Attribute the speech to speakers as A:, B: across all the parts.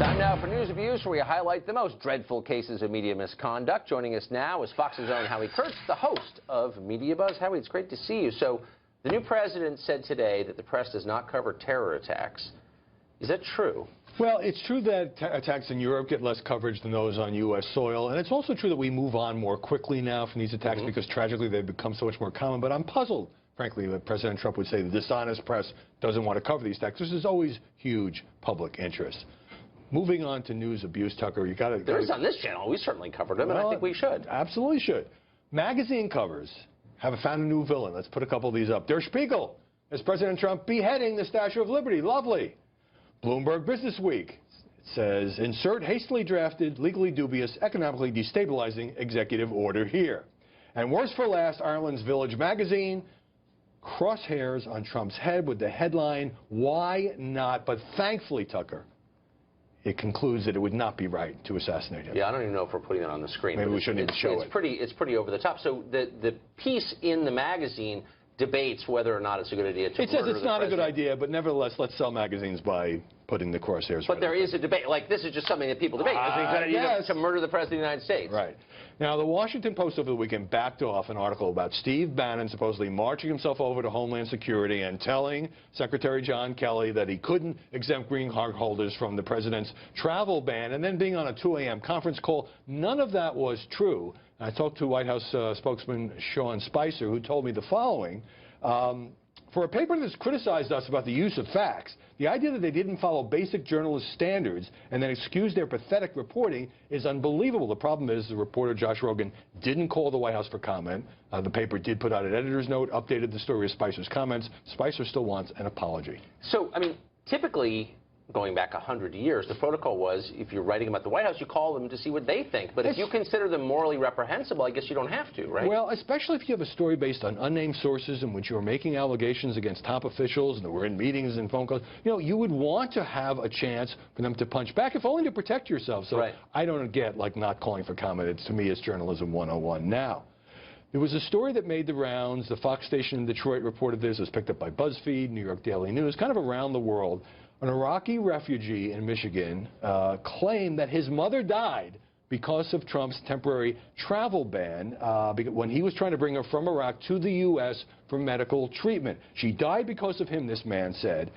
A: Time now for News Abuse, where we highlight the most dreadful cases of media misconduct. Joining us now is Fox's own Howie Kurtz, the host of Media Buzz. Howie, it's great to see you. So, the new president said today that the press does not cover terror attacks. Is that true?
B: Well, it's true that attacks in Europe get less coverage than those on U.S. soil, and it's also true that we move on more quickly now from these attacks because tragically they've become so much more common. But I'm puzzled, frankly, that President Trump would say the dishonest press doesn't want to cover these attacks. There's always huge public interest. Moving on to news abuse, Tucker, you got to...
A: There is on this channel. We certainly covered them, and I think we should.
B: Absolutely should. Magazine covers have found a new villain. Let's put a couple of these up. Der Spiegel is President Trump beheading the Statue of Liberty. Lovely. Bloomberg Business Week says, insert hastily drafted, legally dubious, economically destabilizing executive order here. And worse for last, Ireland's Village magazine, crosshairs on Trump's head with the headline, why not? But thankfully, Tucker, it concludes that it would not be right to assassinate him.
A: Yeah, I don't even know if we're putting it on the screen.
B: Maybe we shouldn't even show it.
A: It's pretty over the top. So the piece in the magazine debates whether or not it's a good idea to murder the president.
B: It says it's not a good idea, but nevertheless, let's sell magazines by putting the crosshairs.
A: But there is a debate. Like, this is just something that people debate. Is it a good idea to murder the president of the United States?
B: Right. Now, the Washington Post over the weekend backed off an article about Steve Bannon supposedly marching himself over to Homeland Security and telling Secretary John Kelly that he couldn't exempt green card holders from the president's travel ban, and then being on a 2 a.m. conference call. None of that was true. I talked to White House spokesman Sean Spicer, who told me the following. For a paper that's criticized us about the use of facts, the idea that they didn't follow basic journalist standards and then excuse their pathetic reporting is unbelievable. The problem is the reporter Josh Rogan didn't call the White House for comment. The paper did put out an editor's note, updated the story of Spicer's comments. Spicer still wants an apology.
A: So, I mean, typically, going back 100 years, the protocol was if you're writing about the White House, you call them to see what they think. But if you consider them morally reprehensible, I guess you don't have to, right?
B: Well, especially if you have a story based on unnamed sources in which you're making allegations against top officials and that were in meetings and phone calls. You know, you would want to have a chance for them to punch back, if only to protect yourself. So I don't get, like, not calling for comment. It's, to me, it's journalism 101. Now, there was a story that made the rounds. The Fox station in Detroit reported this. It was picked up by BuzzFeed, New York Daily News, kind of around the world. An Iraqi refugee in Michigan claimed that his mother died because of Trump's temporary travel ban when he was trying to bring her from Iraq to the U.S. for medical treatment. She died because of him, this man said.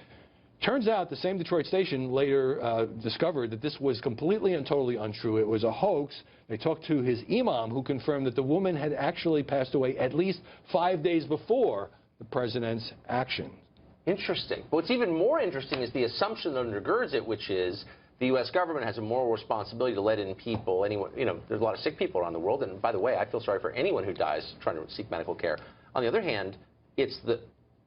B: Turns out the same Detroit station later discovered that this was completely and totally untrue. It was a hoax. They talked to his imam, who confirmed that the woman had actually passed away at least 5 days before the president's action.
A: Interesting. But what's even more interesting is the assumption that undergirds it, which is the U.S. government has a moral responsibility to let in people, anyone, you know, there's a lot of sick people around the world, and by the way, I feel sorry for anyone who dies trying to seek medical care. On the other hand, it's the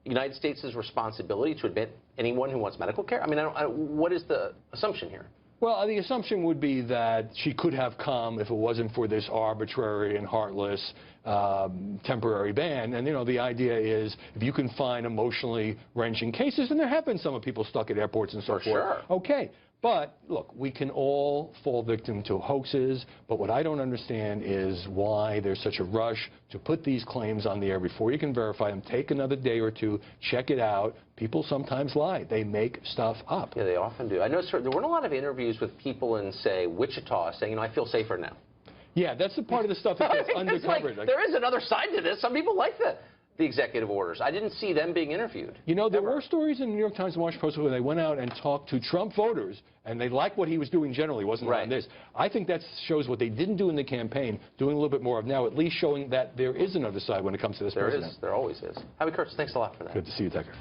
A: United States' responsibility to admit anyone who wants medical care? I mean, what is the assumption here?
B: Well, the assumption would be that she could have come if it wasn't for this arbitrary and heartless temporary ban. And, you know, the idea is if you can find emotionally wrenching cases, and there have been some of people stuck at airports and so forth.
A: Sure.
B: Okay. But, look, we can all fall victim to hoaxes, but what I don't understand is why there's such a rush to put these claims on the air before you can verify them. Take another day or two, check it out. People sometimes lie. They make stuff up.
A: Yeah, they often do. I know there weren't a lot of interviews with people in, say, Wichita saying, you know, I feel safer now.
B: Yeah, that's the part of the stuff that gets undercovered.
A: Like, there is another side to this. Some people like the executive orders. I didn't see them being interviewed.
B: You know, there were stories in the New York Times and Washington Post where they went out and talked to Trump voters, and they liked what he was doing generally. It wasn't on this. I think that shows what they didn't do in the campaign, doing a little bit more of now, at least showing that there is another side when it comes to this president.
A: There always is. Howie Kurtz, thanks a lot for that.
B: Good to see you, Tucker.